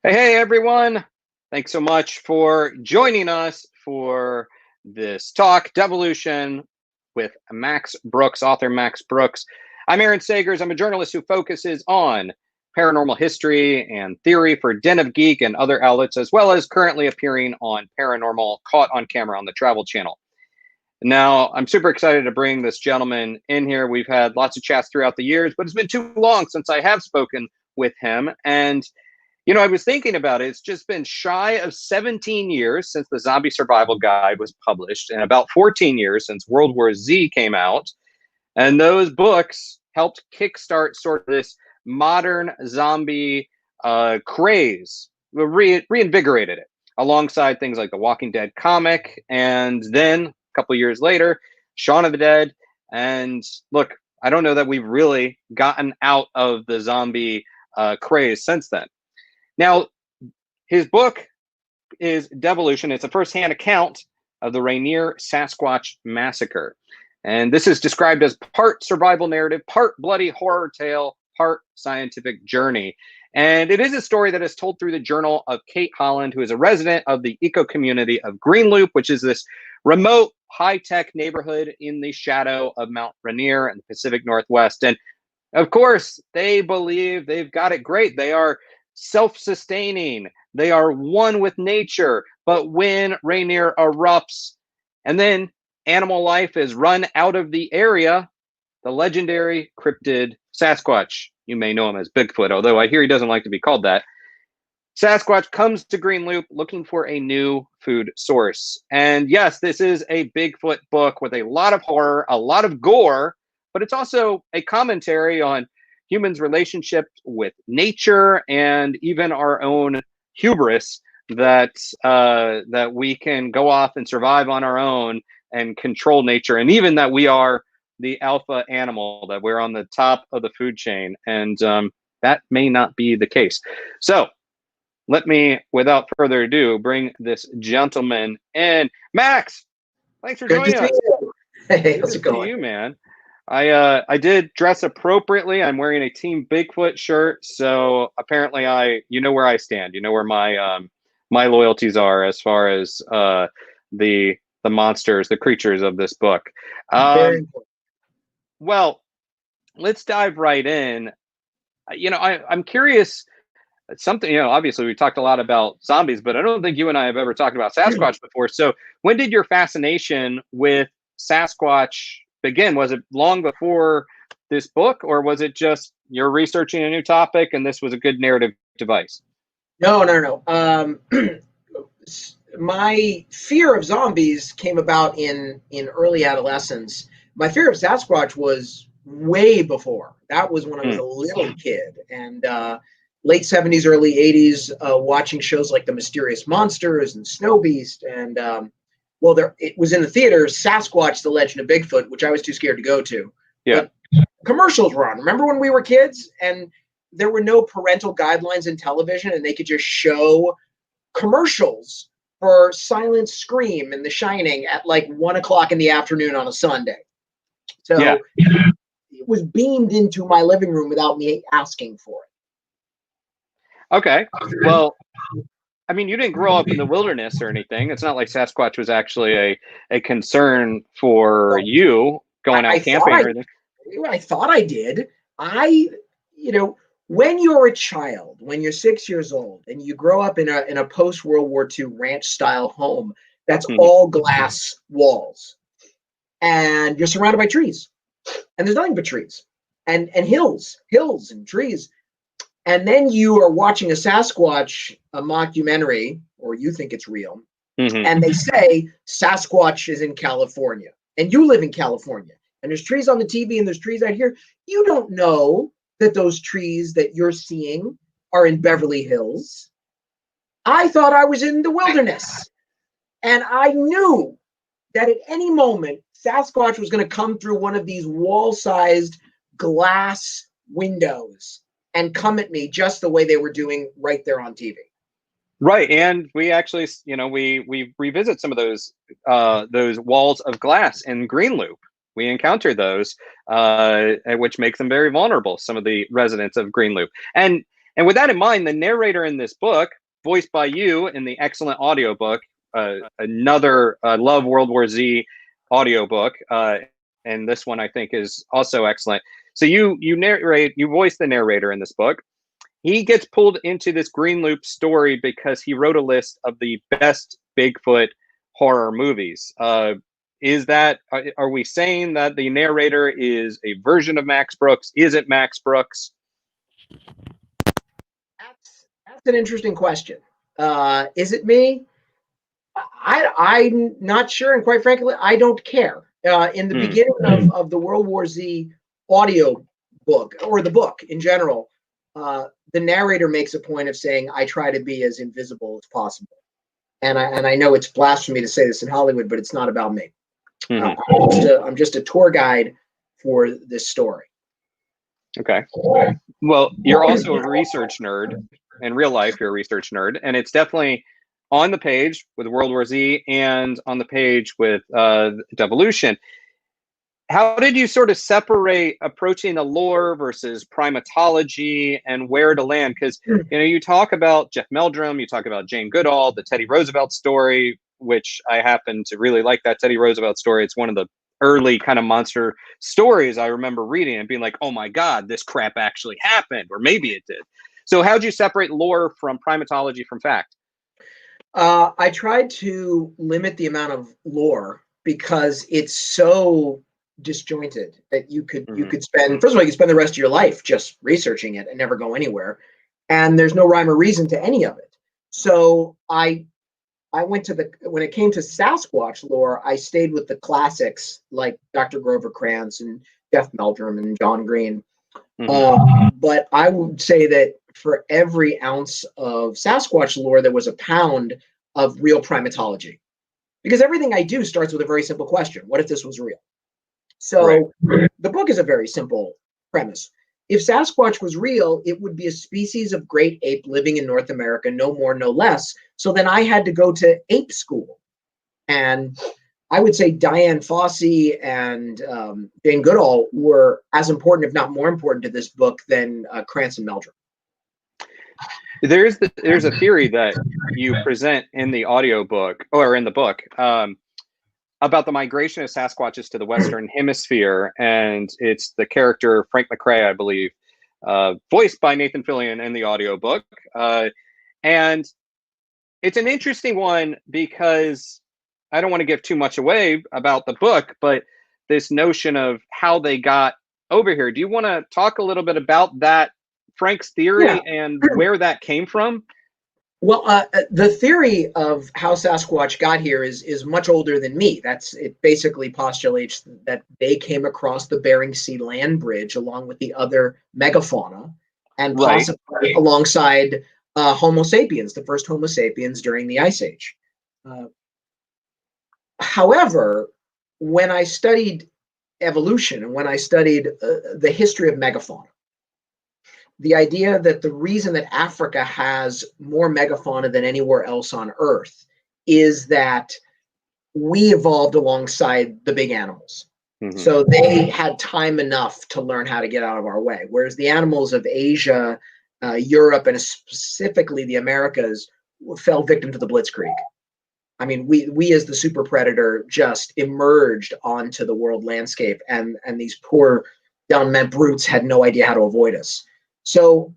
Hey, everyone. Thanks so much for joining us for this talk, Devolution, with Max Brooks, author Max Brooks. I'm Aaron Sagers. I'm a journalist who focuses on paranormal history and theory for Den of Geek and other outlets, as well as currently appearing on Paranormal Caught on Camera on the Travel Channel. Now, I'm super excited to bring this gentleman in here. We've had lots of chats throughout the years, but it's been too long since I have spoken with him. And I was thinking about it. It's just been shy of 17 years since the Zombie Survival Guide was published, and about 14 years since World War Z came out. And those books helped kickstart sort of this modern zombie craze, reinvigorated it, alongside things like the Walking Dead comic, and then a couple years later, Shaun of the Dead. And look, I don't know that we've really gotten out of the zombie craze since then. Now, his book is Devolution. It's a first-hand account of the Rainier Sasquatch Massacre. And this is described as part survival narrative, part bloody horror tale, part scientific journey. And it is a story that is told through the journal of Kate Holland, who is a resident of the eco-community of Green Loop, which is this remote, high-tech neighborhood in the shadow of Mount Rainier in the Pacific Northwest. And, of course, they believe they've got it great. They are self-sustaining. They are one with nature. But when Rainier erupts and then animal life is run out of the area, the legendary cryptid Sasquatch, you may know him as Bigfoot, although I hear he doesn't like to be called that, Sasquatch comes to Green Loop looking for a new food source. And yes, this is a Bigfoot book with a lot of horror, a lot of gore, but it's also a commentary on humans' relationship with nature and even our own hubris that we can go off and survive on our own and control nature, and even that we are the alpha animal, that we're on the top of the food chain, and that may not be the case. So let me, without further ado, bring this gentleman in. Max, thanks for joining us. Hey, how's it going? You, man. I did dress appropriately. I'm wearing a Team Bigfoot shirt, so apparently you know where I stand. You know where my my loyalties are as far as the monsters, the creatures of this book. Well, let's dive right in. I'm curious. Something, obviously we talked a lot about zombies, but I don't think you and I have ever talked about Sasquatch before. So when did your fascination with Sasquatch begin? Was it long before this book, or was it just you're researching a new topic and this was a good narrative device? No. My fear of zombies came about in early adolescence. My fear of Sasquatch was way before. That was when I was a little kid, and late 70s, early 80s, watching shows like The Mysterious Monsters and Snow Beast, and it was in the theater, Sasquatch, The Legend of Bigfoot, which I was too scared to go to. Yeah. But commercials were on. Remember when we were kids and there were no parental guidelines in television and they could just show commercials for Silent Scream and The Shining at like 1 o'clock in the afternoon on a Sunday. So yeah. It was beamed into my living room without me asking for it. Okay. Well, I mean, you didn't grow up in the wilderness or anything. It's not like Sasquatch was actually a concern for you going out camping or anything. I thought I did. When you're a child, when you're 6 years old and you grow up in a post-World War II ranch-style home, that's all glass walls. And you're surrounded by trees. And there's nothing but trees. And hills and trees. And then you are watching a Sasquatch, a mockumentary, or you think it's real, and they say Sasquatch is in California, and you live in California, and there's trees on the TV and there's trees out here. You don't know that those trees that you're seeing are in Beverly Hills. I thought I was in the wilderness, and I knew that at any moment Sasquatch was going to come through one of these wall-sized glass windows and come at me just the way they were doing right there on TV. Right, and we actually, we revisit some of those walls of glass in Green Loop. We encounter those, which makes them very vulnerable, some of the residents of Green Loop. And And with that in mind, the narrator in this book, voiced by you in the excellent audiobook, another Love World War Z audiobook, and this one I think is also excellent. So you voice the narrator in this book. He gets pulled into this green loop story because he wrote a list of the best Bigfoot horror movies. Are we saying that the narrator is a version of Max Brooks? Is it Max Brooks? That's an interesting question. Is it me? I'm not sure, and quite frankly, I don't care. In the beginning of the World War Z audio book, or the book in general, the narrator makes a point of saying, I try to be as invisible as possible. And I know it's blasphemy to say this in Hollywood, but it's not about me. I'm just a tour guide for this story. Okay. Well, you're also a research nerd. In real life, you're a research nerd. And it's definitely on the page with World War Z and on the page with Devolution. How did you sort of separate approaching the lore versus primatology and where to land? Because, you talk about Jeff Meldrum, you talk about Jane Goodall, the Teddy Roosevelt story, which I happen to really like that Teddy Roosevelt story. It's one of the early kind of monster stories I remember reading and being like, oh my God, this crap actually happened, or maybe it did. So how'd you separate lore from primatology from fact? I tried to limit the amount of lore because it's so disjointed that you could spend, first of all, you could spend the rest of your life just researching it and never go anywhere, and there's no rhyme or reason to any of it. So I went to when it came to Sasquatch lore, I stayed with the classics like Dr. Grover Krantz and Jeff Meldrum and John Green. But I would say that for every ounce of Sasquatch lore, there was a pound of real primatology, because everything I do starts with a very simple question: what if this was real? So the book is a very simple premise. If Sasquatch was real, it would be a species of great ape living in North America, no more, no less. So then I had to go to ape school. And I would say Diane Fossey and Jane Goodall were as important, if not more important, to this book than Krantz and Meldrum. There's a theory that you present in the audiobook or in the book about the migration of Sasquatches to the Western Hemisphere, and it's the character Frank McRae, I believe, voiced by Nathan Fillion in the audiobook. And it's an interesting one because I don't want to give too much away about the book, but this notion of how they got over here. Do you want to talk a little bit about that, Frank's theory, and where that came from? Well, the theory of how Sasquatch got here is much older than me. It basically postulates that they came across the Bering Sea land bridge along with the other megafauna, and possibly alongside Homo sapiens, the first Homo sapiens during the Ice Age. However, when I studied evolution and when I studied the history of megafauna, the idea that the reason that Africa has more megafauna than anywhere else on Earth is that we evolved alongside the big animals. So they had time enough to learn how to get out of our way, whereas the animals of Asia, Europe, and specifically the Americas fell victim to the Blitzkrieg. I mean, we as the super predator just emerged onto the world landscape, and these poor down-met brutes had no idea how to avoid us. So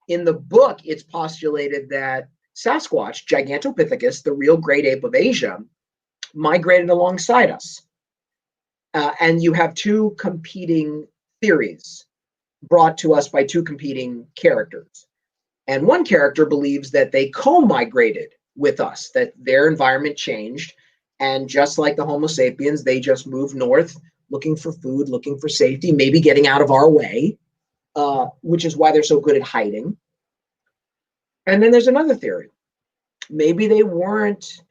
in the book, it's postulated that Sasquatch, Gigantopithecus, the real great ape of Asia, migrated alongside us. And you have two competing theories brought to us by two competing characters. And one character believes that they co-migrated with us, that their environment changed. And just like the Homo sapiens, they just moved north looking for food, looking for safety, maybe getting out of our way. Which is why they're so good at hiding. And then there's another theory. Maybe they weren't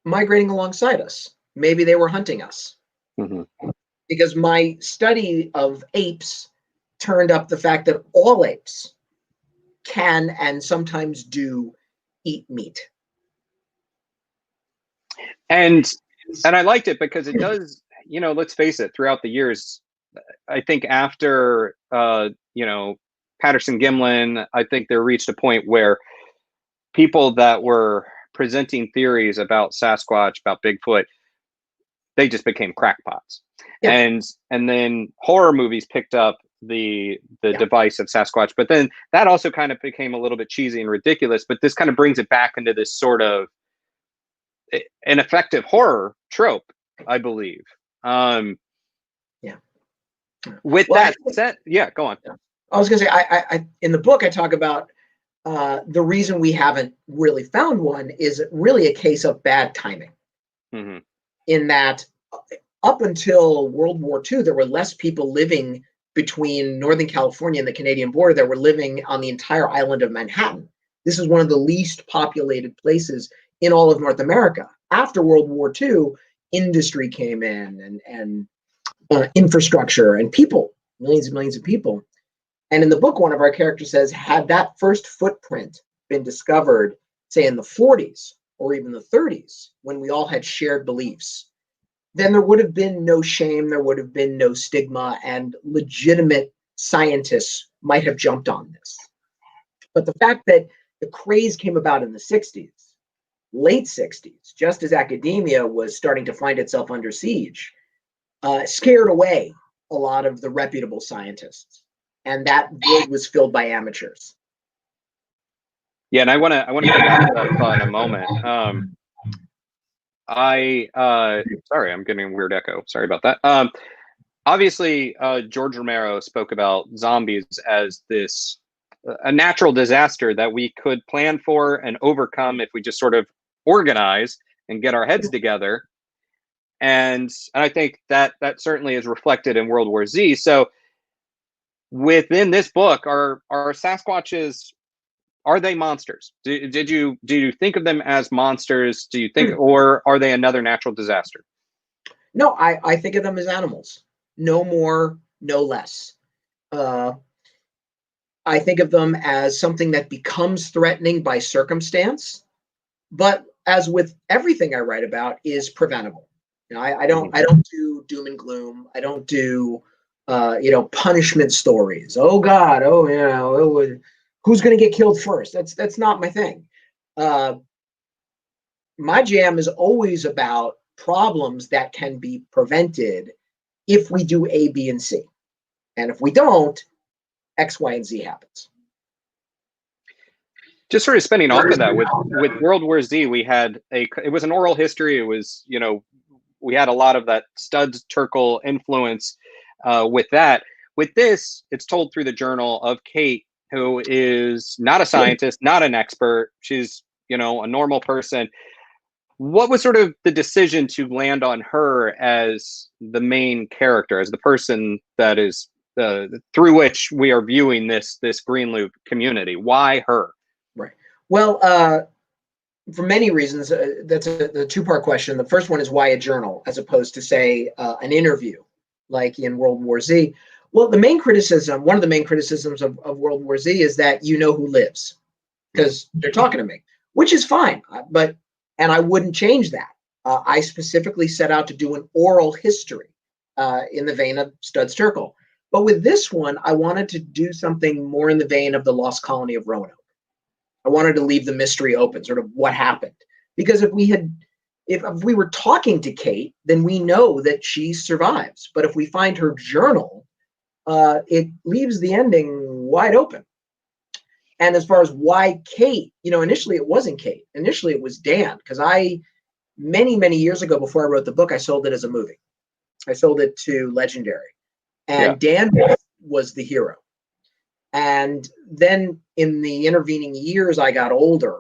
migrating alongside us. Maybe they were hunting us. Because my study of apes turned up the fact that all apes can and sometimes do eat meat. And I liked it because it does, let's face it, throughout the years, I think after, Patterson Gimlin, I think they reached a point where people that were presenting theories about Sasquatch, about Bigfoot, they just became crackpots. Yeah. And then horror movies picked up the device of Sasquatch, but then that also kind of became a little bit cheesy and ridiculous. But this kind of brings it back into this sort of an effective horror trope, I believe. With that said, go on. I was going to say, I in the book I talk about the reason we haven't really found one is really a case of bad timing. Mm-hmm. In that, up until World War II, there were less people living between Northern California and the Canadian border that were living on the entire island of Manhattan. This is one of the least populated places in all of North America. After World War II, industry came in and infrastructure and people, millions and millions of people. And in the book, one of our characters says, had that first footprint been discovered, say in the 40s or even the 30s, when we all had shared beliefs, then there would have been no shame, there would have been no stigma, and legitimate scientists might have jumped on this. But the fact that the craze came about in the 60s, late 60s, just as academia was starting to find itself under siege, scared away a lot of the reputable scientists. And that void was filled by amateurs. Yeah, and I want to come back to that thought in a moment. Sorry, I'm getting a weird echo. Sorry about that. Obviously, George Romero spoke about zombies as a natural disaster that we could plan for and overcome if we just sort of organize and get our heads together. And I think that certainly is reflected in World War Z. So within this book, are Sasquatches, are they monsters? Did you think of them as monsters? Do you think, or are they another natural disaster? No, I think of them as animals. No more, no less. I think of them as something that becomes threatening by circumstance, but as with everything I write about, is preventable. I don't do doom and gloom. I don't do punishment stories. Oh God, who's going to get killed first? That's not my thing. My jam is always about problems that can be prevented if we do A, B, and C. And if we don't, X, Y, and Z happens. Just sort of spinning off of that, with World War Z, it was an oral history. It was, we had a lot of that Studs Terkel influence with that. With this, it's told through the journal of Kate, who is not a scientist, not an expert. She's, a normal person. What was sort of the decision to land on her as the main character, as the person that is through which we are viewing this Green Loop community? Why her? Right. Well, for many reasons. That's the two-part question. The first one is why a journal as opposed to, say, an interview like in World War Z. Well, one of the main criticisms of World War Z is that you know who lives because they're talking to me, which is fine. And I wouldn't change that. I specifically set out to do an oral history in the vein of Studs Terkel. But with this one, I wanted to do something more in the vein of the Lost Colony of Roanoke. I wanted to leave the mystery open, sort of what happened. Because if we were talking to Kate, then we know that she survives. But if we find her journal, it leaves the ending wide open. And as far as why Kate, initially it wasn't Kate. Initially it was Dan, because many, many years ago, before I wrote the book, I sold it as a movie. I sold it to Legendary. And Dan was the hero. And then in the intervening years, I got older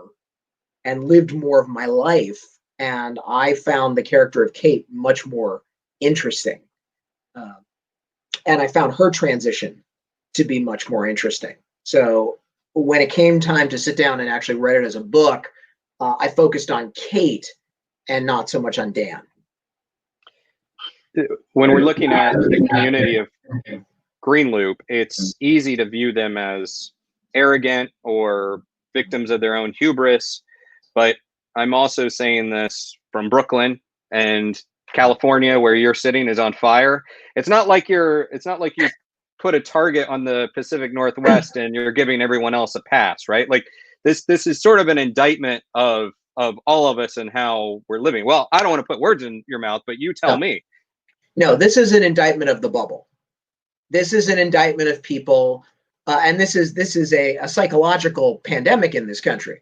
and lived more of my life. And I found the character of Kate much more interesting. And I found her transition to be much more interesting. So when it came time to sit down and actually write it as a book, I focused on Kate and not so much on Dan. When we're looking at the community of Green Loop, it's easy to view them as arrogant or victims of their own hubris. But I'm also saying this from Brooklyn, and California, where you're sitting, is on fire. It's not like you put a target on the Pacific Northwest and you're giving everyone else a pass, right? Like this is sort of an indictment of all of us and how we're living. Well, I don't want to put words in your mouth, but you tell me. No, this is an indictment of the bubble. This is an indictment of people, and this is a psychological pandemic in this country.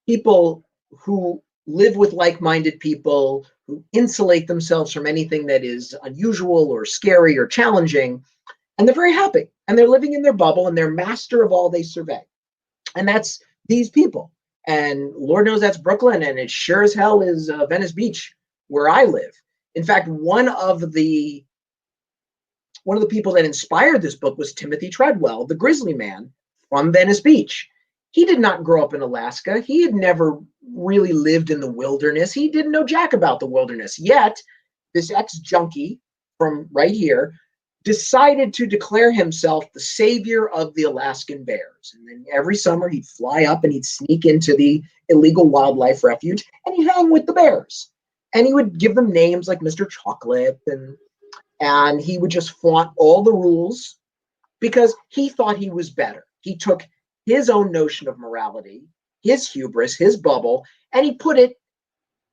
People who live with like-minded people, who insulate themselves from anything that is unusual or scary or challenging, and they're very happy, and they're living in their bubble, and they're master of all they survey. And that's these people. And Lord knows that's Brooklyn, and it sure as hell is Venice Beach, where I live. In fact, one of the people that inspired this book was Timothy Treadwell, the grizzly man from Venice Beach. He did not grow up in Alaska. He had never really lived in the wilderness. He didn't know jack about the wilderness. Yet, this ex-junkie from right here decided to declare himself the savior of the Alaskan bears. And then every summer he'd fly up and he'd sneak into the illegal wildlife refuge and he'd hang with the bears. And he would give them names like Mr. Chocolate, and he would just flaunt all the rules because he thought he was better. He took his own notion of morality, his hubris, his bubble, and he put it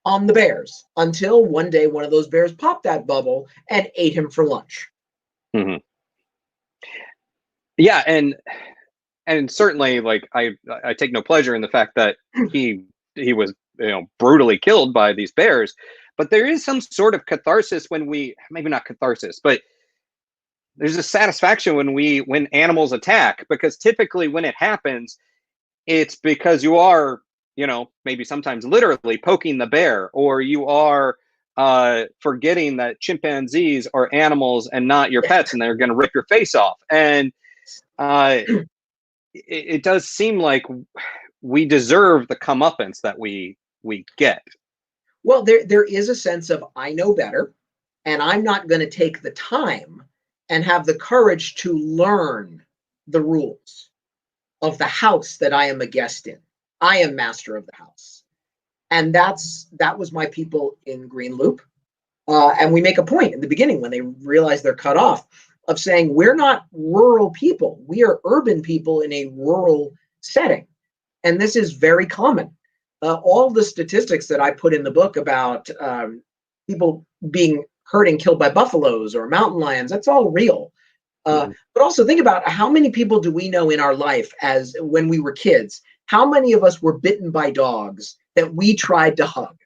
on the bears until one day one of those bears popped that bubble and ate him for lunch. Mm-hmm. Yeah, and certainly, like I take no pleasure in the fact that he was brutally killed by these bears, but there is some sort of catharsis when maybe not catharsis, but there's a satisfaction when animals attack, because typically when it happens, it's because you are maybe sometimes literally poking the bear, or you are forgetting that chimpanzees are animals and not your pets, and they're going to rip your face off. And it does seem like we deserve the comeuppance that we get. Well, there is a sense of I know better, and I'm not going to take the time and have the courage to learn the rules of the house that I am a guest in. I am master of the house. And that was my people in Green Loop. And we make a point in the beginning when they realize they're cut off of saying we're not rural people. We are urban people in a rural setting. And this is very common. All the statistics that I put in the book about people being hurt and killed by buffaloes or mountain lions, that's all real. But also think about how many people do we know in our life as when we were kids? How many of us were bitten by dogs that we tried to hug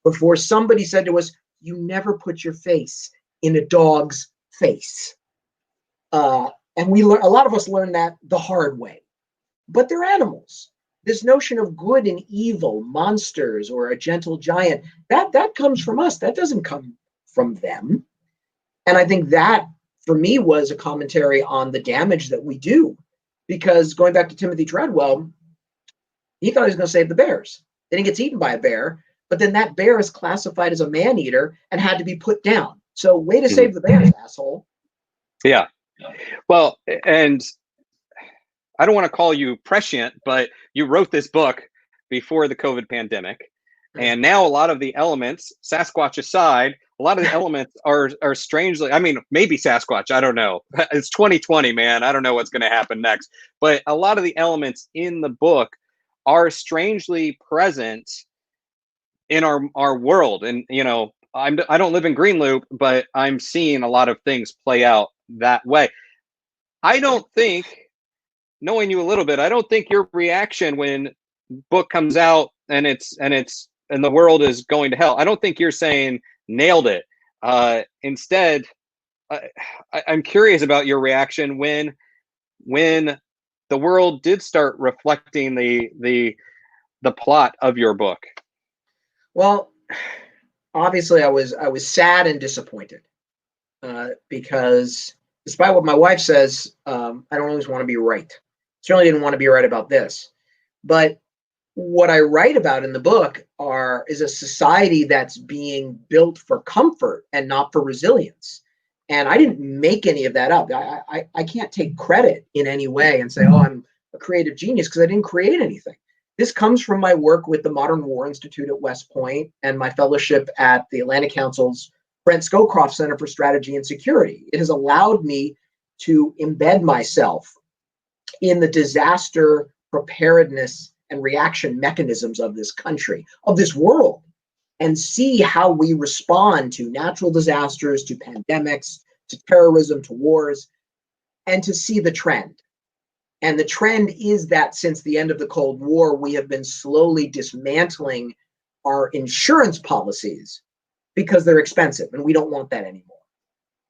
before somebody said to us, you never put your face in a dog's face? And a lot of us learned that the hard way. But they're animals. This notion of good and evil, monsters or a gentle giant, that comes from us. That doesn't come from them. And I think that, for me, was a commentary on the damage that we do. Because going back to Timothy Treadwell, he thought he was going to save the bears. Then he gets eaten by a bear, but then that bear is classified as a man-eater and had to be put down. So way to save the bears, asshole. Yeah. Well, and I don't want to call you prescient, but you wrote this book before the COVID pandemic. And now a lot of the elements, Sasquatch aside, a lot of the elements are strangely, I mean, maybe Sasquatch, I don't know. It's 2020, man. I don't know what's going to happen next. But a lot of the elements in the book are strangely present in our world. And, I don't live in Green Loop, but I'm seeing a lot of things play out that way. I don't think, knowing you a little bit, I don't think your reaction when book comes out and the world is going to hell, I don't think you're saying nailed it. Instead, I'm curious about your reaction when the world did start reflecting the plot of your book. Well, obviously I was sad and disappointed because despite what my wife says, I don't always want to be right. Certainly didn't want to be right about this. But what I write about in the book is a society that's being built for comfort and not for resilience. And I didn't make any of that up. I can't take credit in any way and say, oh, I'm a creative genius, because I didn't create anything. This comes from my work with the Modern War Institute at West Point and my fellowship at the Atlantic Council's Brent Scowcroft Center for Strategy and Security. It has allowed me to embed myself in the disaster preparedness and reaction mechanisms of this country, of this world, and see how we respond to natural disasters, to pandemics, to terrorism, to wars, and to see the trend. And the trend is that since the end of the Cold War, we have been slowly dismantling our insurance policies because they're expensive and we don't want that anymore.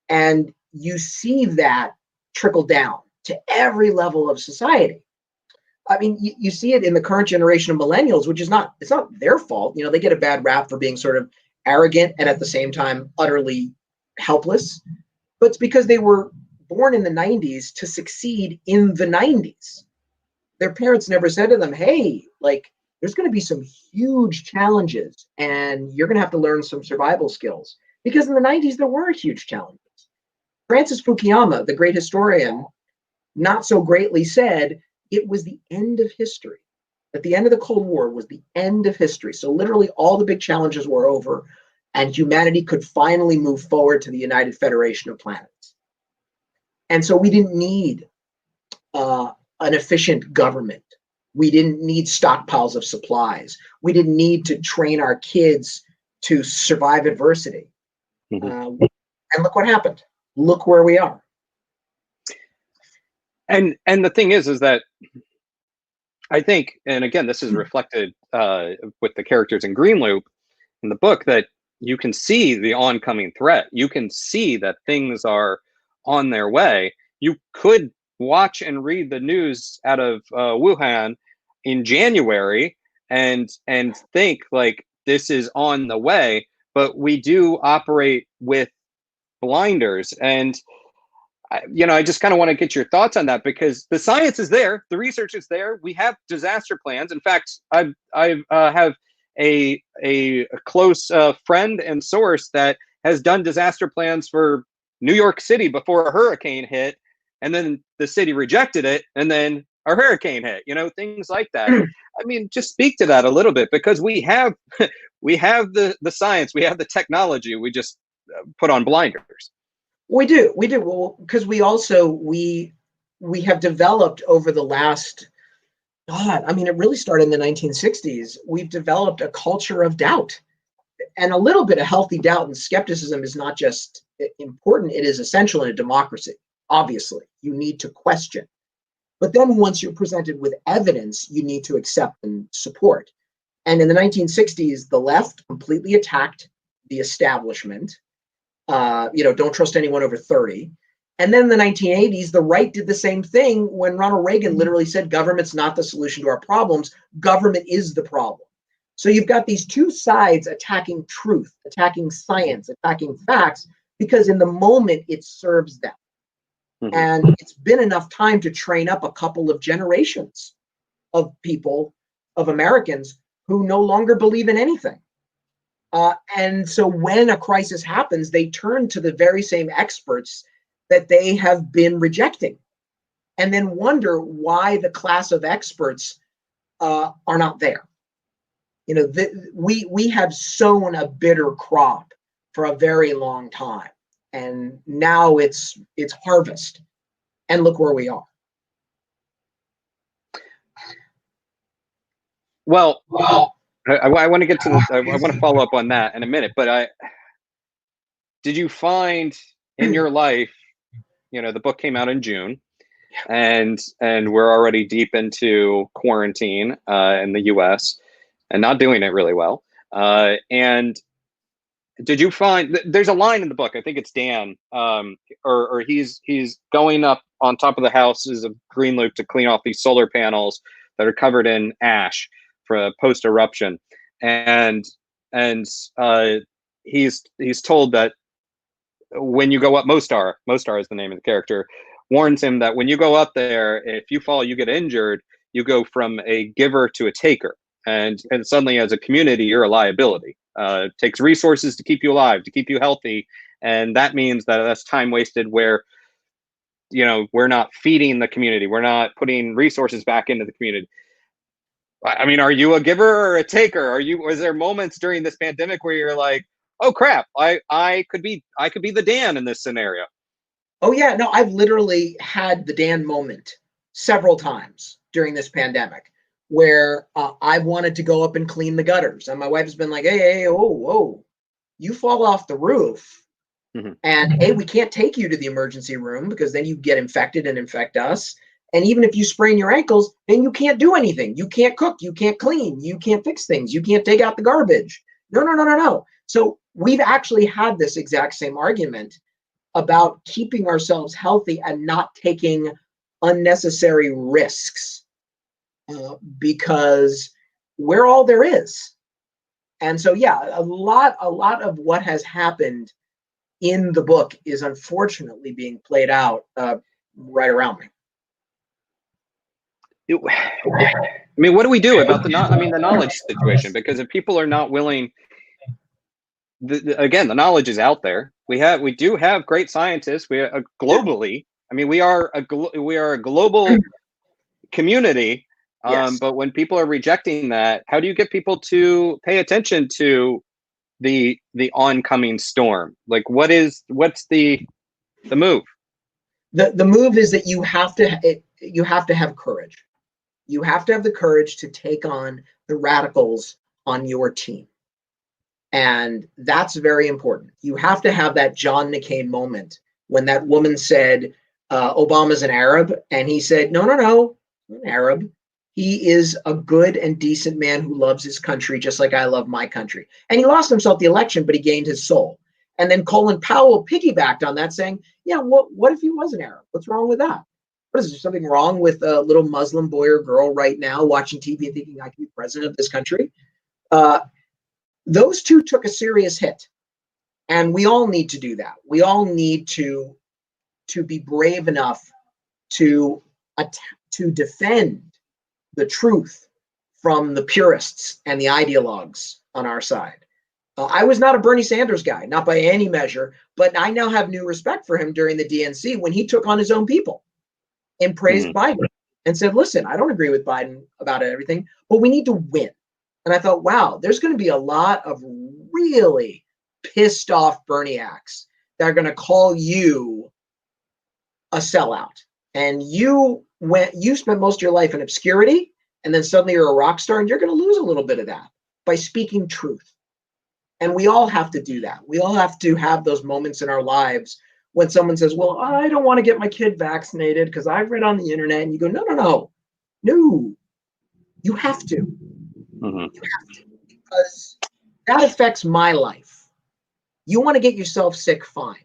And you see that trickle down to every level of society. I mean, you see it in the current generation of millennials, which is not, it's not their fault. You know, they get a bad rap for being sort of arrogant and at the same time utterly helpless. But it's because they were born in the 90s to succeed in the 90s. Their parents never said to them, hey, like, there's going to be some huge challenges and you're going to have to learn some survival skills. Because in the 90s, there were huge challenges. Francis Fukuyama, the great historian, not so greatly said, it was the end of history. At the end of the Cold War was the end of history. So literally all the big challenges were over and humanity could finally move forward to the United Federation of Planets. And so we didn't need an efficient government. We didn't need stockpiles of supplies. We didn't need to train our kids to survive adversity. And look what happened. Look where we are. And the thing is that I think, and again, this is reflected with the characters in Green Loop in the book, that you can see the oncoming threat. You can see that things are on their way. You could watch and read the news out of Wuhan in January and think like this is on the way, but we do operate with blinders. And I just kind of want to get your thoughts on that, because the science is there, the research is there. We have disaster plans. In fact, I have a close friend and source that has done disaster plans for New York City before a hurricane hit, and then the city rejected it, and then a hurricane hit. Things like that. I mean, just speak to that a little bit, because we have the science, we have the technology. We just put on blinders. We do. Well, because we have developed over the last, it really started in the 1960s. We've developed a culture of doubt, and a little bit of healthy doubt and skepticism is not just important. It is essential in a democracy. Obviously, you need to question. But then once you're presented with evidence, you need to accept and support. And in the 1960s, the left completely attacked the establishment. Don't trust anyone over 30. And then in the 1980s, the right did the same thing when Ronald Reagan literally said, government's not the solution to our problems. Government is the problem. So you've got these two sides attacking truth, attacking science, attacking facts, because in the moment it serves them. And it's been enough time to train up a couple of generations of people, of Americans, who no longer believe in anything. And so when a crisis happens, they turn to the very same experts that they have been rejecting, and then wonder why the class of experts are not there. We have sown a bitter crop for a very long time, and now it's harvest, and look where we are. Well, I want to get to I want to follow up on that in a minute, but did you find in your life, the book came out in June, and we're already deep into quarantine in the US and not doing it really well. And did you find there's a line in the book, I think it's Dan, or he's going up on top of the houses of Green Loop to clean off these solar panels that are covered in ash for post eruption, and he's told that when you go up, Mostar is the name of the character, warns him that when you go up there, if you fall, you get injured, you go from a giver to a taker, and suddenly as a community you're a liability. It takes resources to keep you alive, to keep you healthy, and that means that that's time wasted where we're not feeding the community, we're not putting resources back into the community. I mean, are you a giver or a taker? Was there moments during this pandemic where you're like, oh crap, I could be the Dan in this scenario? Oh yeah, no, I've literally had the Dan moment several times during this pandemic where I've wanted to go up and clean the gutters, and my wife has been like, "Hey, whoa, you fall off the roof, and hey, we can't take you to the emergency room because then you get infected and infect us. And even if you sprain your ankles, then you can't do anything. You can't cook, you can't clean, you can't fix things, you can't take out the garbage. No. So we've actually had this exact same argument about keeping ourselves healthy and not taking unnecessary risks because we're all there is. And so, yeah, a lot of what has happened in the book is unfortunately being played out right around me. I mean, what do we do about the knowledge situation? Because if people are not willing, again, the knowledge is out there. We do have great scientists. We are globally. I mean, we are a global community. Yes. But when people are rejecting that, how do you get people to pay attention to the oncoming storm? Like, what's the move? The move is that you have to have courage. You have to have the courage to take on the radicals on your team. And that's very important. You have to have that John McCain moment when that woman said, Obama's an Arab. And he said, no, I'm an Arab. He is a good and decent man who loves his country just like I love my country. And he lost himself the election, but he gained his soul. And then Colin Powell piggybacked on that saying, yeah, what if he was an Arab? What's wrong with that? What is there something wrong with a little Muslim boy or girl right now watching TV and thinking I can be president of this country? Those two took a serious hit. And we all need to do that. We all need to be brave enough to defend the truth from the purists and the ideologues on our side. I was not a Bernie Sanders guy, not by any measure, but I now have new respect for him during the DNC when he took on his own people and praised Biden and said, listen, I don't agree with Biden about everything, but we need to win. And I thought, wow, there's going to be a lot of really pissed off Berniacs that are going to call you a sellout. And you spent most of your life in obscurity, and then suddenly you're a rock star, and you're going to lose a little bit of that by speaking truth. And we all have to do that. We all have to have those moments in our lives when someone says, well, I don't want to get my kid vaccinated because I've read on the internet. And you go, no, you have to. You have to, because that affects my life. You want to get yourself sick, fine.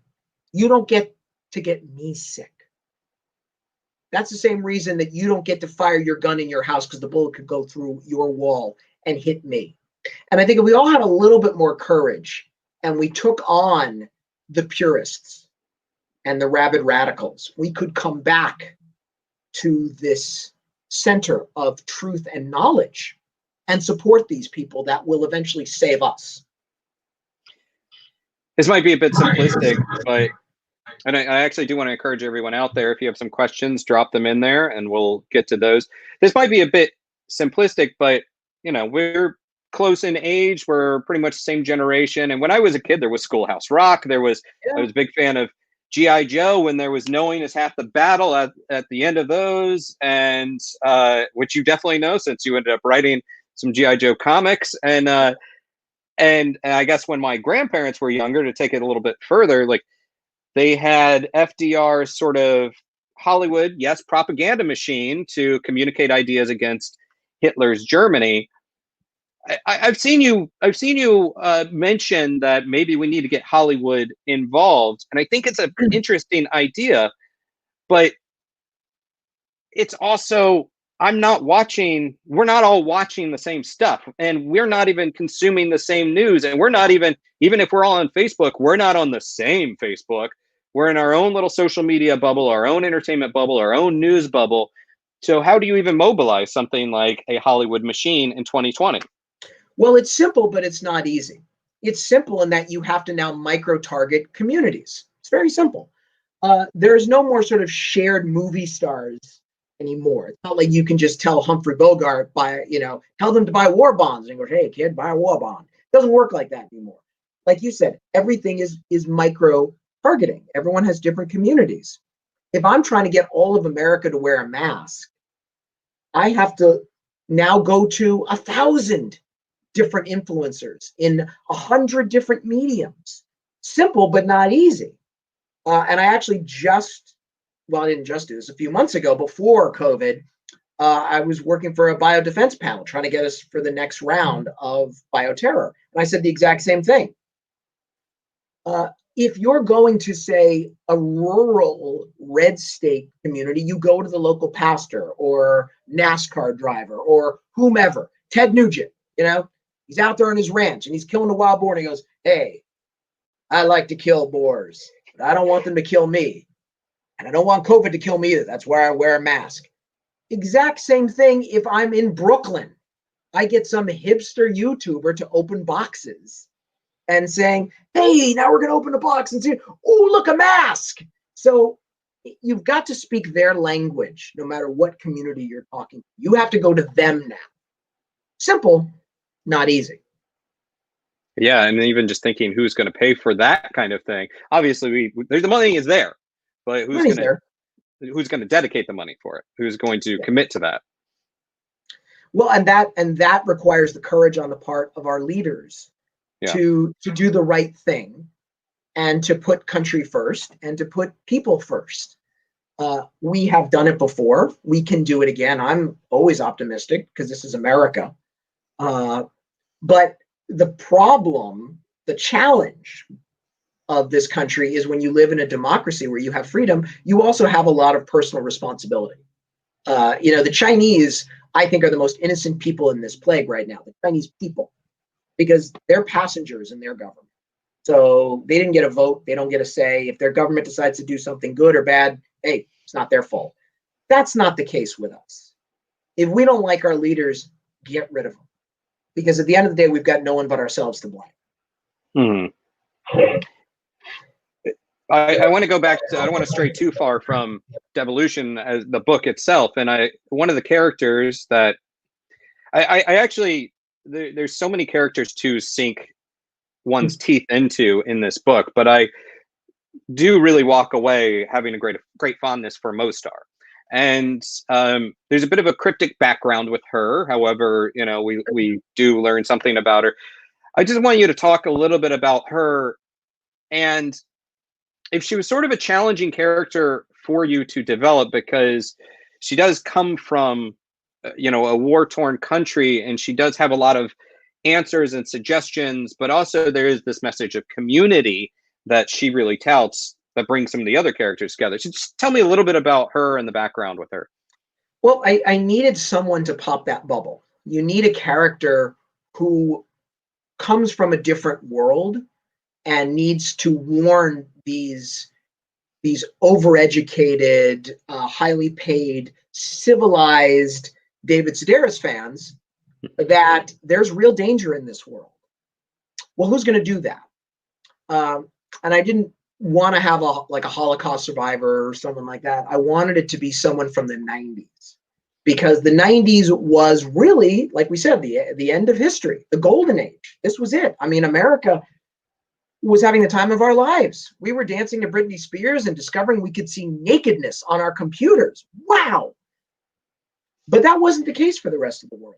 You don't get to get me sick. That's the same reason that you don't get to fire your gun in your house because the bullet could go through your wall and hit me. And I think if we all had a little bit more courage and we took on the purists and the rabid radicals, we could come back to this center of truth and knowledge and support these people that will eventually save us. This might be a bit simplistic, but and I actually do want to encourage everyone out there, if you have some questions, drop them in there and we'll get to those. This might be a bit simplistic, but we're close in age. We're pretty much the same generation. And when I was a kid, there was Schoolhouse Rock. I was a big fan of G.I. Joe when there was knowing is half the battle at the end of those, and which you definitely know since you ended up writing some G.I. Joe comics. And I guess when my grandparents were younger, to take it a little bit further, like they had FDR's sort of Hollywood, yes, propaganda machine to communicate ideas against Hitler's Germany. I've seen you mention that maybe we need to get Hollywood involved, and I think it's an interesting idea. But it's also we're not all watching the same stuff, and we're not even consuming the same news, and we're not even if we're all on Facebook, we're not on the same Facebook. We're in our own little social media bubble, our own entertainment bubble, our own news bubble. So how do you even mobilize something like a Hollywood machine in 2020? Well, it's simple, but it's not easy. It's simple in that you have to now micro-target communities. It's very simple. There's no more sort of shared movie stars anymore. It's not like you can just tell Humphrey Bogart, tell them to buy war bonds and go, hey, kid, buy a war bond. It doesn't work like that anymore. Like you said, everything is micro targeting. Everyone has different communities. If I'm trying to get all of America to wear a mask, I have to now go to 1,000 different influencers in 100 different mediums. Simple, but not easy. And I actually I didn't just do this, a few months ago before COVID, I was working for a biodefense panel trying to get us for the next round of bioterror. And I said the exact same thing. If you're going to, say, a rural red state community, you go to the local pastor or NASCAR driver or whomever, Ted Nugent, he's out there on his ranch and he's killing a wild boar and he goes, hey, I like to kill boars, but I don't want them to kill me. And I don't want COVID to kill me either. That's why I wear a mask. Exact same thing if I'm in Brooklyn. I get some hipster YouTuber to open boxes and saying, hey, now we're going to open a box and say, oh, look, a mask. So you've got to speak their language, no matter what community you're talking to. You have to go to them now. Simple, not easy. Yeah, and even just thinking who's going to pay for that kind of thing. Obviously, there's the money is there, but who's going to dedicate the money for it? Who's going to commit to that? Well, and that requires the courage on the part of our leaders to do the right thing and to put country first and to put people first. We have done it before. We can do it again. I'm always optimistic because this is America. But the problem, the challenge of this country is when you live in a democracy where you have freedom, you also have a lot of personal responsibility. The Chinese, I think, are the most innocent people in this plague right now, the Chinese people, because they're passengers in their government. So they didn't get a vote. They don't get a say. If their government decides to do something good or bad, hey, it's not their fault. That's not the case with us. If we don't like our leaders, get rid of them. Because at the end of the day, we've got no one but ourselves to blame. I want to go back to, I don't want to stray too far from Devolution as the book itself. And one of the characters that I actually, there's so many characters to sink one's teeth into in this book, but I do really walk away having a great fondness for Mostar. And there's a bit of a cryptic background with her. However, we do learn something about her. I just want you to talk a little bit about her and if she was sort of a challenging character for you to develop, because she does come from, a war-torn country, and she does have a lot of answers and suggestions, but also there is this message of community that she really touts that brings some of the other characters together. So just tell me a little bit about her and the background with her. Well, I needed someone to pop that bubble. You need a character who comes from a different world and needs to warn these overeducated, highly paid, civilized David Sedaris fans that there's real danger in this world. Well, who's going to do that? And I didn't want to have a Holocaust survivor or someone like that. I wanted it to be someone from the 90s, because the 90s was really, like we said, the end of history, the golden age. This was it. I mean, America was having the time of our lives. We were dancing to Britney Spears and discovering we could see nakedness on our computers. Wow. But that wasn't the case for the rest of the world.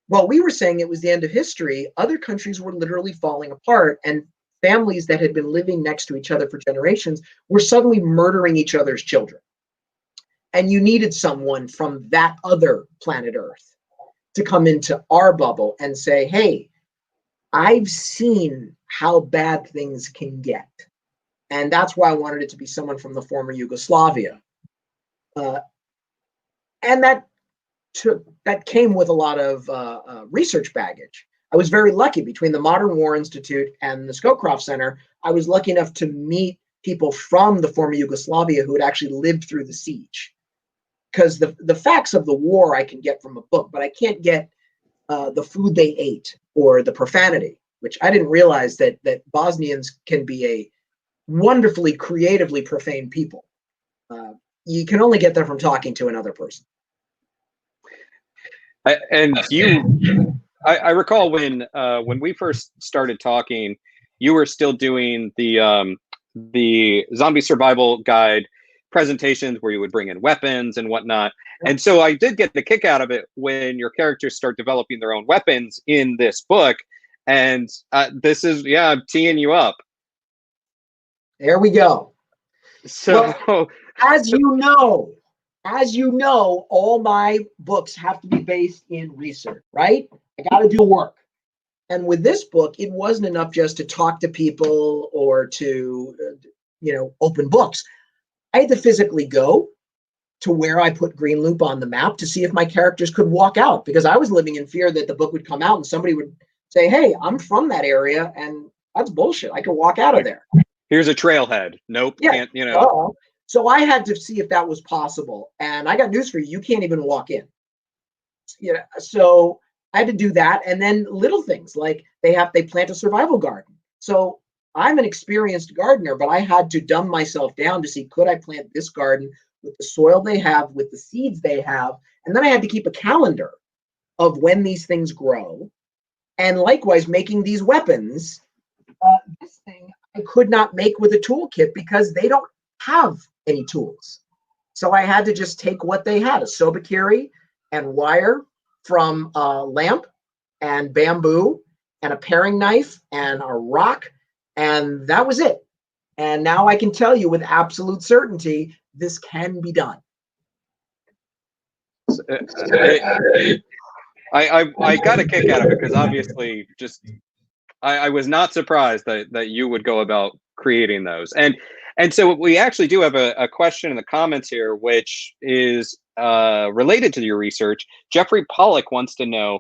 While we were saying it was the end of history, other countries were literally falling apart, and families that had been living next to each other for generations were suddenly murdering each other's children. And you needed someone from that other planet Earth to come into our bubble and say, hey, I've seen how bad things can get. And that's why I wanted it to be someone from the former Yugoslavia. And that came with a lot of research baggage. I was very lucky. Between the Modern War Institute and the Scowcroft Center, I was lucky enough to meet people from the former Yugoslavia who had actually lived through the siege. Because the facts of the war I can get from a book, but I can't get the food they ate or the profanity, which I didn't realize that Bosnians can be a wonderfully creatively profane people. You can only get that from talking to another person. I recall when we first started talking, you were still doing the the zombie survival guide presentations where you would bring in weapons and whatnot. And so I did get the kick out of it when your characters start developing their own weapons in this book. And this is, yeah, I'm teeing you up. There we go. So, well, as you know, all my books have to be based in research, right? I got to do work. And with this book, it wasn't enough just to talk to people or to, open books. I had to physically go to where I put Green Loop on the map to see if my characters could walk out, because I was living in fear that the book would come out and somebody would say, hey, I'm from that area, and that's bullshit. I could walk out of there. Here's a trailhead. Nope. Yeah. Can't, So I had to see if that was possible. And I got news for you. You can't even walk in. So I had to do that. And then little things like they plant a survival garden. So I'm an experienced gardener, but I had to dumb myself down to see, could I plant this garden with the soil they have, with the seeds they have? And then I had to keep a calendar of when these things grow. And likewise, making these weapons, this thing I could not make with a toolkit because they don't have any tools. So I had to just take what they had, a sobakiri and wire from a lamp and bamboo and a paring knife and a rock, and that was it. And now I can tell you with absolute certainty, this can be done. I got a kick out of it because obviously I was not surprised that you would go about creating those. And so we actually do have a question in the comments here, which is related to your research. Jeffrey Pollock wants to know,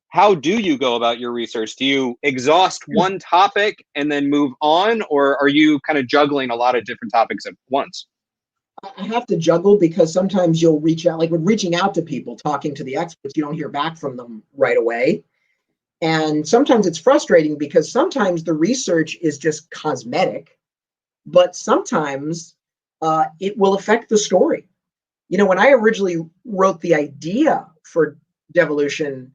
how do you go about your research? Do you exhaust one topic and then move on, or are you kind of juggling a lot of different topics at once? I have to juggle because sometimes you'll reach out, like when reaching out to people, talking to the experts, you don't hear back from them right away. And sometimes it's frustrating because sometimes the research is just cosmetic, but sometimes it will affect the story. When I originally wrote the idea for Devolution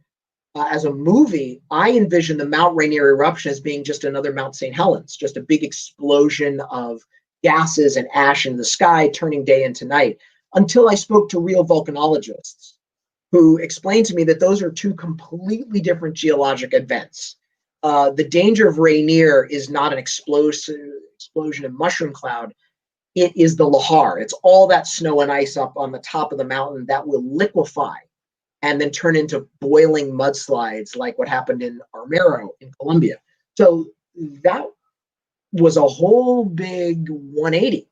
as a movie, I envisioned the Mount Rainier eruption as being just another Mount St. Helens, just a big explosion of gases and ash in the sky, turning day into night, until I spoke to real volcanologists who explained to me that those are two completely different geologic events. The danger of Rainier is not an explosion of mushroom cloud. It is the lahar. It's all that snow and ice up on the top of the mountain that will liquefy and then turn into boiling mudslides like what happened in Armero in Colombia. So that was a whole big 180.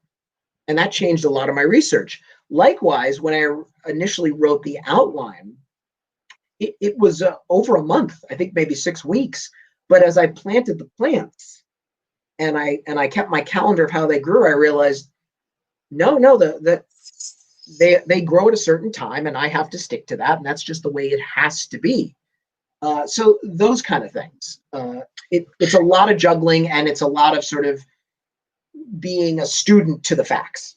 And that changed a lot of my research. Likewise, when I initially wrote the outline, it was over a month, I think maybe 6 weeks. But as I planted the plants and I kept my calendar of how they grew, I realized, they grow at a certain time and I have to stick to that. And that's just the way it has to be. So those kind of things. It's a lot of juggling, and it's a lot of sort of being a student to the facts.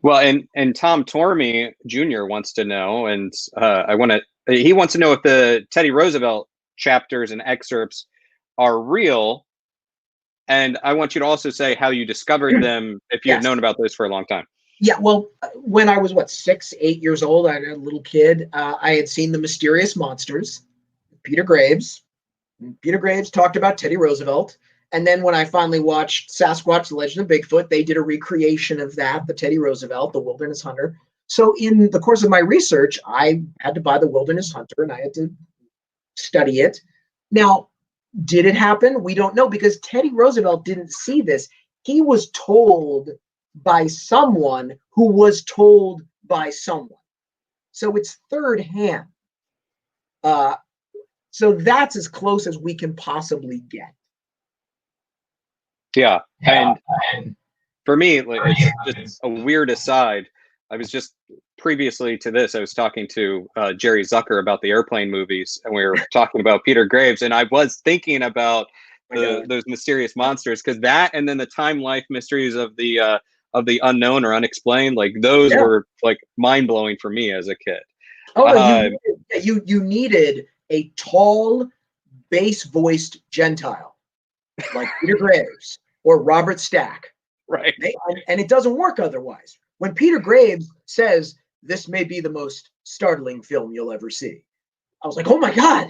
Well, and Tom Tormey Jr. wants to know, and he wants to know if the Teddy Roosevelt chapters and excerpts are real. And I want you to also say how you discovered them, if you've known about those for a long time. Yeah, well, when I was, 6, 8 years old, I was a little kid, I had seen The Mysterious Monsters, Peter Graves. Peter Graves talked about Teddy Roosevelt. And then when I finally watched Sasquatch, The Legend of Bigfoot, they did a recreation of that, the Teddy Roosevelt, the Wilderness Hunter. So in the course of my research, I had to buy the Wilderness Hunter and I had to study it. Now, did it happen? We don't know, because Teddy Roosevelt didn't see this. He was told by someone who was told by someone. So it's third hand. So that's as close as we can possibly get. Yeah. And for me, it's just a weird aside. I was just previously to this, I was talking to Jerry Zucker about the airplane movies, and we were talking about Peter Graves, and I was thinking about those mysterious monsters, because that, and then the time life mysteries of the unknown or unexplained, like those were like mind blowing for me as a kid. Oh, you needed a tall, bass voiced Gentile like Peter Graves or Robert Stack. Right. And it doesn't work otherwise. When Peter Graves says, this may be the most startling film you'll ever see, I was like, oh my God,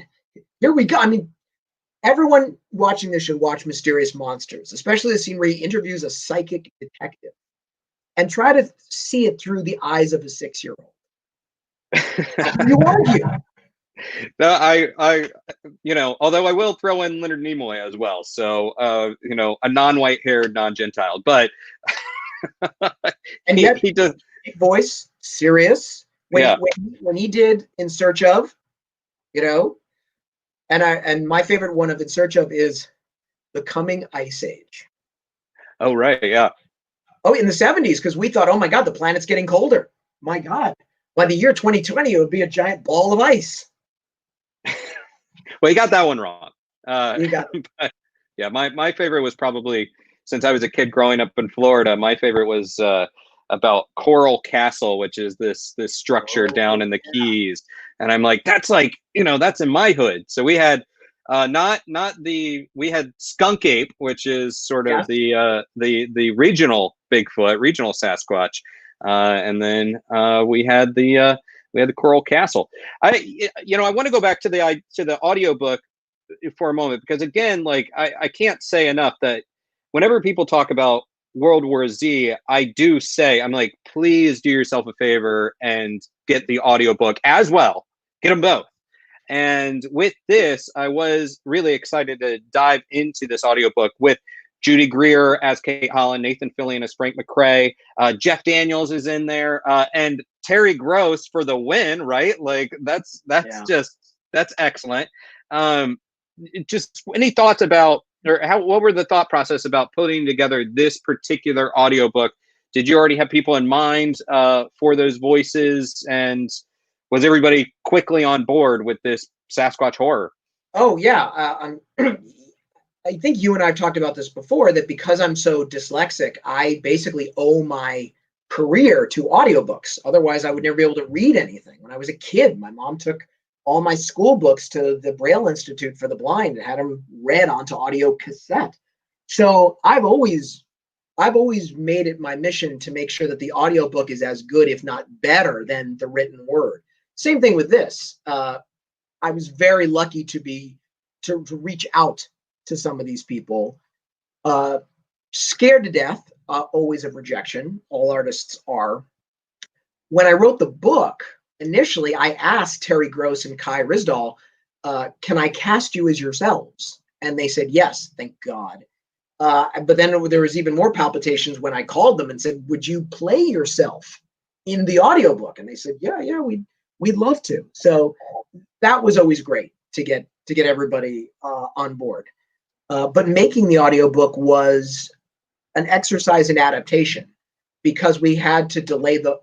here we go. I mean, everyone watching this should watch Mysterious Monsters, especially the scene where he interviews a psychic detective, and try to see it through the eyes of a 6-year-old. You argue. No, I, although I will throw in Leonard Nimoy as well. So, a non-white haired, non-Gentile, but and yet he does voice serious when he did In Search Of, and my favorite one of In Search Of is The Coming Ice Age. Oh, right. Yeah. Oh, in the 70s, because we thought, oh my God, the planet's getting colder. My God, by the year 2020, it would be a giant ball of ice. Well, you got that one wrong. You got it. But, yeah, my favorite was probably, since I was a kid growing up in Florida, my favorite was about Coral Castle, which is this structure down in the Keys. And I'm like, that's that's in my hood. So we had we had Skunk Ape, which is sort of the regional Bigfoot, regional Sasquatch. And then we had the Coral Castle. I want to go back to the audiobook for a moment, because again, I can't say enough that whenever people talk about World War Z, I do say, I'm like, please do yourself a favor and get the audiobook as well. Get them both. And with this, I was really excited to dive into this audiobook with Judy Greer as Kate Holland, Nathan Fillion as Frank McRae, Jeff Daniels is in there, and Terry Gross for the win, right? Like that's excellent. Just any thoughts about, or what were the thought process about putting together this particular audiobook? Did you already have people in mind for those voices, and was everybody quickly on board with this Sasquatch horror? Oh yeah. I think you and I have talked about this before, that because I'm so dyslexic, I basically owe my career to audiobooks. Otherwise, I would never be able to read anything. When I was a kid, my mom took all my school books to the Braille Institute for the Blind and had them read onto audio cassette. So I've always made it my mission to make sure that the audiobook is as good, if not better, than the written word. Same thing with this. I was very lucky to reach out to some of these people, scared to death, always of rejection. All artists are. When I wrote the book, initially I asked Terry Gross and Kai Risdall, can I cast you as yourselves? And they said, yes, thank God. But then there was even more palpitations when I called them and said, would you play yourself in the audiobook? And they said, yeah, we'd love to. So that was always great to get everybody on board. But making the audiobook was an exercise in adaptation, because we had to delay the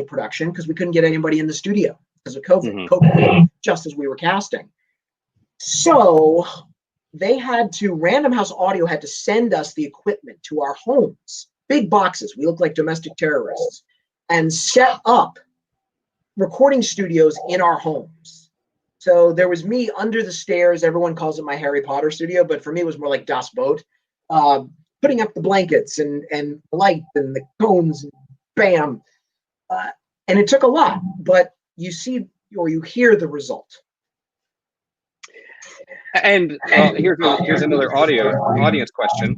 production because we couldn't get anybody in the studio because of COVID, COVID, just as we were casting. So Random House Audio had to send us the equipment to our homes, big boxes. We looked like domestic terrorists, and set up recording studios in our homes. So there was me under the stairs. Everyone calls it my Harry Potter studio, but for me, it was more like Das Boot, putting up the blankets and light and the cones, and bam. And it took a lot, but you see or you hear the result. And here's another audience question.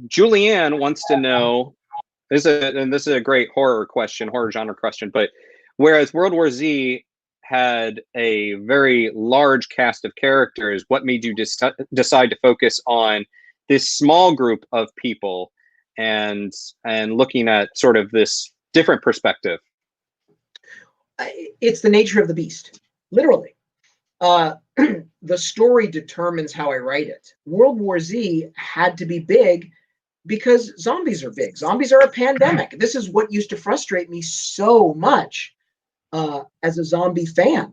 Julianne wants to know, this is a great horror genre question, but whereas World War Z had a very large cast of characters, what made you decide to focus on this small group of people and looking at sort of this different perspective? It's the nature of the beast, literally. The story determines how I write it. World War Z had to be big because zombies are big. Zombies are a pandemic. This is what used to frustrate me so much as a zombie fan,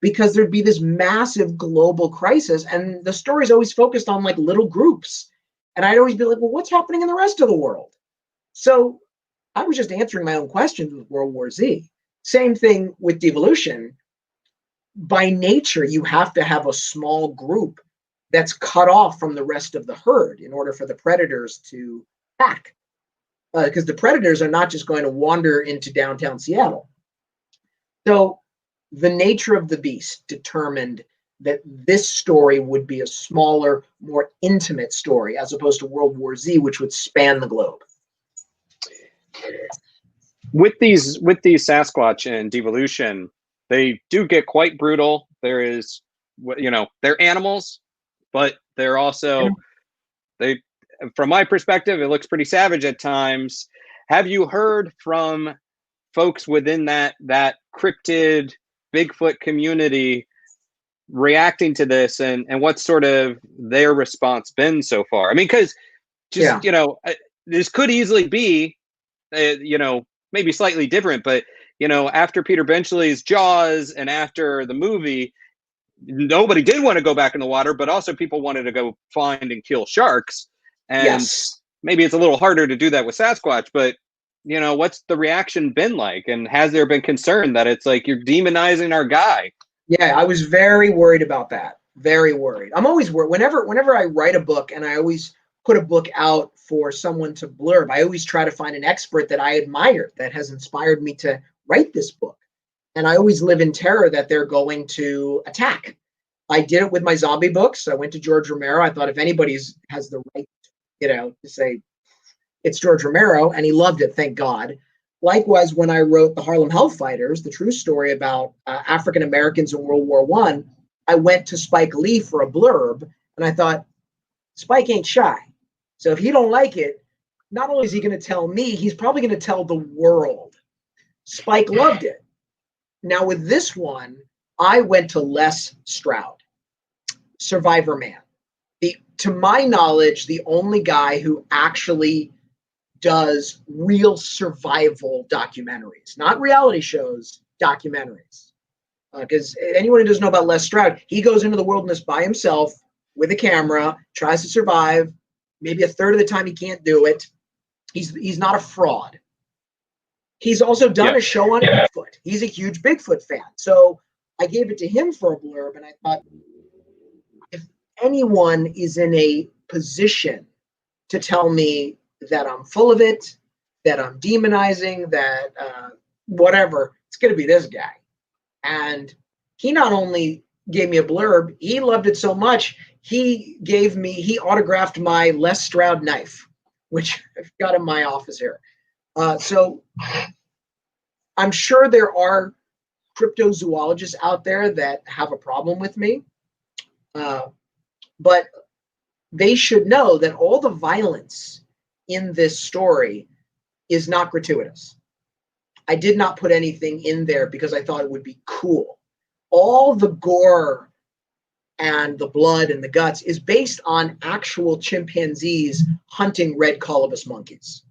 because there'd be this massive global crisis, and the story's always focused on like little groups. And I'd always be like, well, what's happening in the rest of the world? So I was just answering my own questions with World War Z. Same thing with Devolution. By nature, you have to have a small group that's cut off from the rest of the herd in order for the predators to attack. Because the predators are not just going to wander into downtown Seattle. So the nature of the beast determined that this story would be a smaller, more intimate story, as opposed to World War Z, which would span the globe. With these Sasquatch and Devolution, they do get quite brutal. There is, they're animals, but they're also, from my perspective, it looks pretty savage at times. Have you heard from folks within that cryptid Bigfoot community reacting to this, and what's sort of their response been so far? I mean, because this could easily be, maybe slightly different, but after Peter Benchley's Jaws and after the movie, nobody did want to go back in the water, but also people wanted to go find and kill sharks. And maybe it's a little harder to do that with Sasquatch, but what's the reaction been like? And has there been concern that it's like you're demonizing our guy? Yeah, I was very worried about that. Very worried. I'm always worried. Whenever I write a book, and I always put a book out for someone to blurb, I always try to find an expert that I admire, that has inspired me to write this book. And I always live in terror that they're going to attack. I did it with my zombie books. I went to George Romero. I thought if anybody has the right, to say it's George Romero, and he loved it, thank God. Likewise, when I wrote The Harlem Hellfighters, the true story about African Americans in World War I went to Spike Lee for a blurb, and I thought, Spike ain't shy. So if he don't like it, not only is he going to tell me, he's probably going to tell the world. Spike loved it. Now with this one, I went to Les Stroud, Survivor Man. To my knowledge, the only guy who actually does real survival documentaries, not reality shows, documentaries. Because anyone who doesn't know about Les Stroud, he goes into the wilderness by himself with a camera, tries to survive. Maybe a third of the time he can't do it. He's not a fraud. He's also done a show on Bigfoot. He's a huge Bigfoot fan. So I gave it to him for a blurb, and I thought, if anyone is in a position to tell me that I'm full of it, that I'm demonizing, that whatever, it's going to be this guy. And he not only gave me a blurb, he loved it so much, he autographed my Les Stroud knife, which I've got in my office here. So I'm sure there are cryptozoologists out there that have a problem with me. But they should know that all the violence in this story is not gratuitous. I did not put anything in there because I thought it would be cool. All the gore and the blood and the guts is based on actual chimpanzees hunting red colobus monkeys.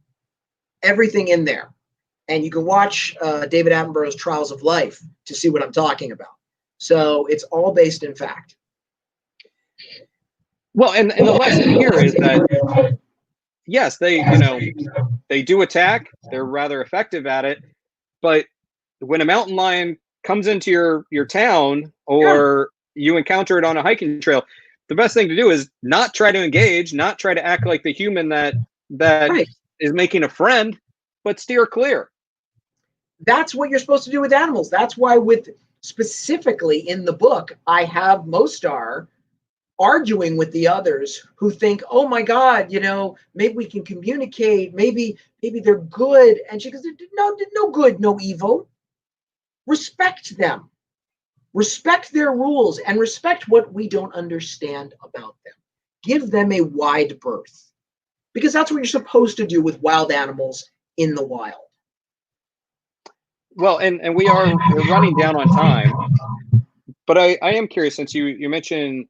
Everything in there. And you can watch David Attenborough's Trials of Life to see what I'm talking about. So it's all based in fact. Well, and the lesson here is that, yes, they do attack. They're rather effective at it. But when a mountain lion comes into your town, or you encounter it on a hiking trail, the best thing to do is not try to engage, not try to act like the human that is making a friend, but steer clear. That's what you're supposed to do with animals. That's why specifically in the book, I have Mostar arguing with the others who think, oh my God, maybe we can communicate. Maybe they're good. And she goes, no good, no evil. Respect them. Respect their rules and respect what we don't understand about them. Give them a wide berth. Because that's what you're supposed to do with wild animals in the wild. Well, and we're running down on time. But I am curious, since you mentioned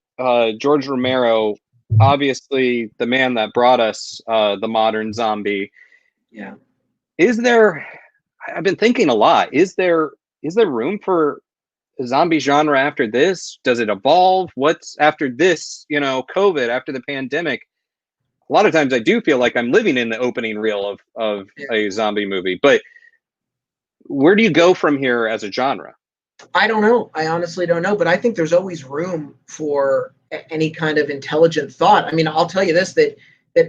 George Romero, obviously the man that brought us the modern zombie. Yeah. I've been thinking a lot. Is there room for a zombie genre after this? Does it evolve? What's after this, COVID, after the pandemic? A lot of times I do feel like I'm living in the opening reel of a zombie movie. But where do you go from here as a genre? I don't know. I honestly don't know. But I think there's always room for any kind of intelligent thought. I mean, I'll tell you this, that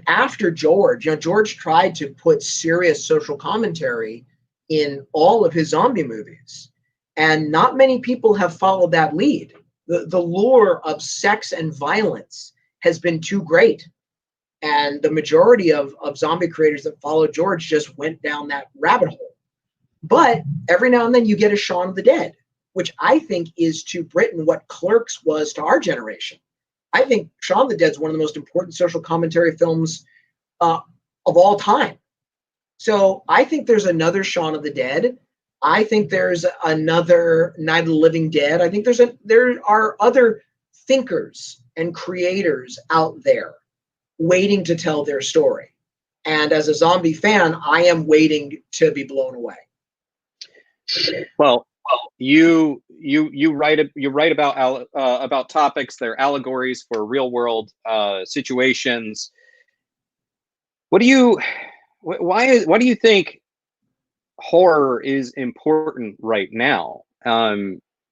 after George, George tried to put serious social commentary in all of his zombie movies, and not many people have followed that lead. The lure of sex and violence has been too great, and the majority of zombie creators that followed George just went down that rabbit hole. But every now and then you get a Shaun of the Dead, which I think is to Britain what Clerks was to our generation. I think Shaun of the Dead is one of the most important social commentary films of all time. So I think there's another Shaun of the Dead. I think there's another Night of the Living Dead. I think there are other thinkers and creators out there waiting to tell their story. And as a zombie fan, I am waiting to be blown away. Well, you write about topics. They're allegories for real world situations. Why do you think horror is important right now?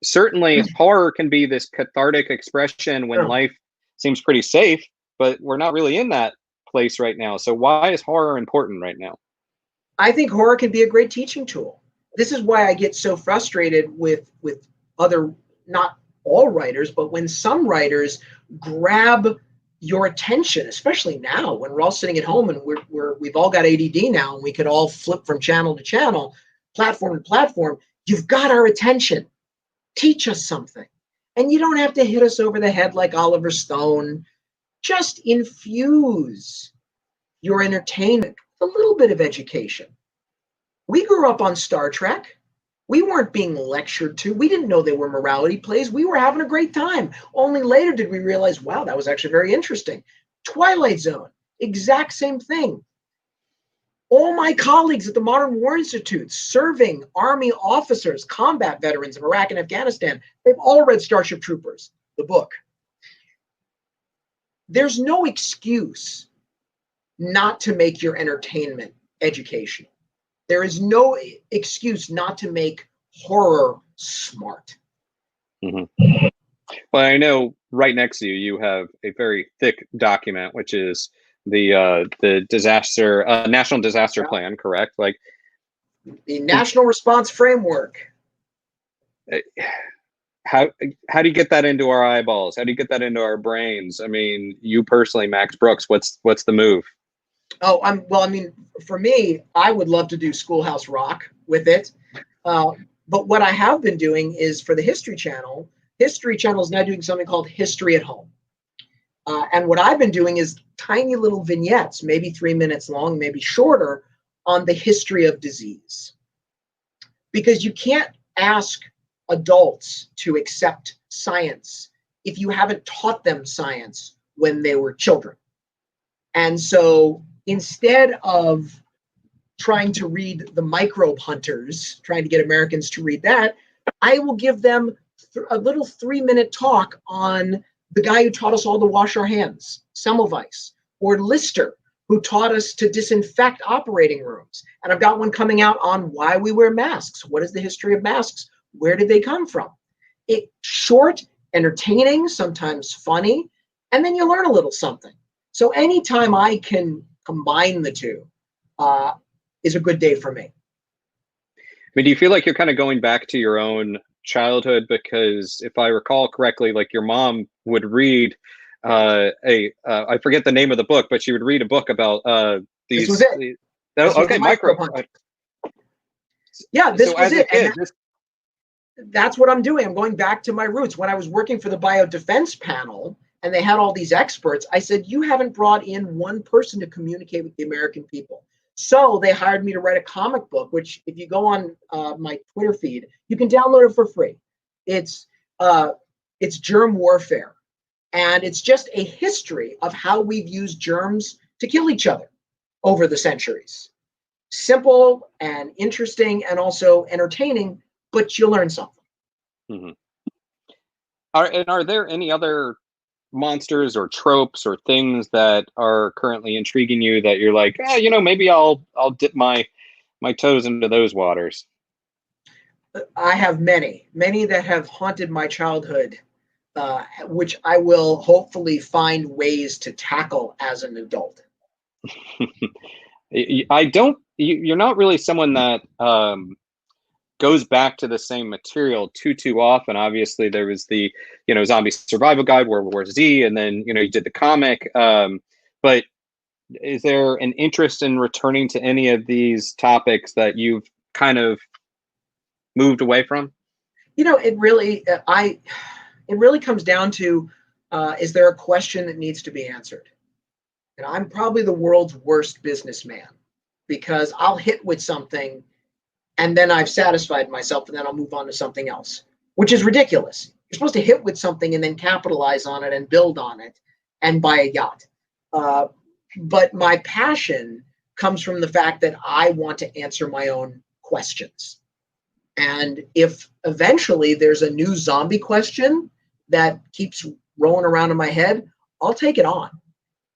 Certainly, horror can be this cathartic expression when life seems pretty safe, but we're not really in that place right now. So why is horror important right now? I think horror can be a great teaching tool. This is why I get so frustrated with other, not all writers, but when some writers grab your attention, especially now when we're all sitting at home and we've all got ADD now and we can all flip from channel to channel, platform to platform. You've got our attention. Teach us something. And you don't have to hit us over the head like Oliver Stone. Just infuse your entertainment with a little bit of education. We grew up on Star Trek. We weren't being lectured to. We didn't know they were morality plays. We were having a great time. Only later did we realize, wow, that was actually very interesting. Twilight Zone, exact same thing. All my colleagues at the Modern War Institute, serving Army officers, combat veterans of Iraq and Afghanistan, they've all read Starship Troopers, the book. There's no excuse not to make your entertainment educational. There is no excuse not to make horror smart. Mm-hmm. Well, I know right next to you, you have a very thick document, which is the disaster national disaster plan, correct? Like the National Response Framework. How do you get that into our eyeballs? How do you get that into our brains? I mean, you personally, Max Brooks, what's the move? Oh, for me, I would love to do Schoolhouse Rock with it. But what I have been doing is for the History Channel is now doing something called History at Home. And what I've been doing is tiny little vignettes, maybe 3 minutes long, maybe shorter, on the history of disease. Because you can't ask adults to accept science if you haven't taught them science when they were children. And so instead of trying to read The Microbe Hunters, trying to get Americans to read that, I will give them a little 3-minute talk on the guy who taught us all to wash our hands, Semmelweis, or Lister, who taught us to disinfect operating rooms. And I've got one coming out on why we wear masks. What is the history of masks? Where did they come from? Short, entertaining, sometimes funny, and then you learn a little something. So anytime I can combine the two is a good day for me. I mean, do you feel like you're kind of going back to your own childhood? Because if I recall correctly, like your mom would read I forget the name of the book, but she would read a book about these. This was it. Okay, microbe. Yeah, this was it. Kid, that's what I'm doing. I'm going back to my roots. When I was working for the biodefense panel and they had all these experts, I said, you haven't brought in one person to communicate with the American people. So they hired me to write a comic book, which if you go on my Twitter feed, you can download it for free. It's germ warfare. And it's just a history of how we've used germs to kill each other over the centuries. Simple and interesting and also entertaining, but you learn something. Mm-hmm. Are there any other monsters or tropes or things that are currently intriguing you that you're like, maybe I'll dip my toes into those waters? I have many that have haunted my childhood which I will hopefully find ways to tackle as an adult. You're not really someone that goes back to the same material too often. Obviously, there was the, Zombie Survival Guide, World War Z, and then, you did the comic. But is there an interest in returning to any of these topics that you've kind of moved away from? It really comes down to, is there a question that needs to be answered? And I'm probably the world's worst businessman, because I'll hit with something and then I've satisfied myself and then I'll move on to something else, which is ridiculous. You're supposed to hit with something and then capitalize on it and build on it and buy a yacht. But my passion comes from the fact that I want to answer my own questions. And if eventually there's a new zombie question that keeps rolling around in my head, I'll take it on.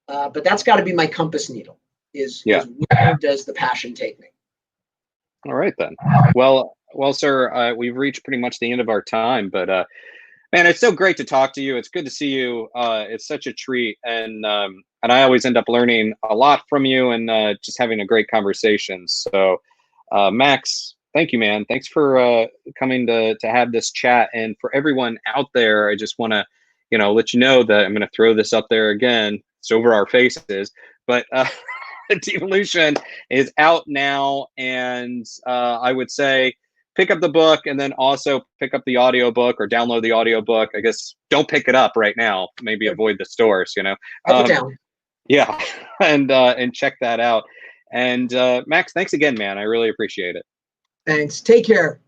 But that's got to be my compass needle, is where does the passion take me? All right, then. Well, sir, we've reached pretty much the end of our time, but man, it's so great to talk to you. It's good to see you. It's such a treat, and I always end up learning a lot from you, and just having a great conversation. So, Max, thank you, man. Thanks for coming to have this chat, and for everyone out there, I just want to, let you know that I'm going to throw this up there again. It's over our faces, but. Devolution is out now, and I would say pick up the book and then also pick up the audiobook or download the audiobook. I guess don't pick it up right now. Maybe avoid the stores, Up and down. Yeah, and check that out. And Max, thanks again, man. I really appreciate it. Thanks. Take care.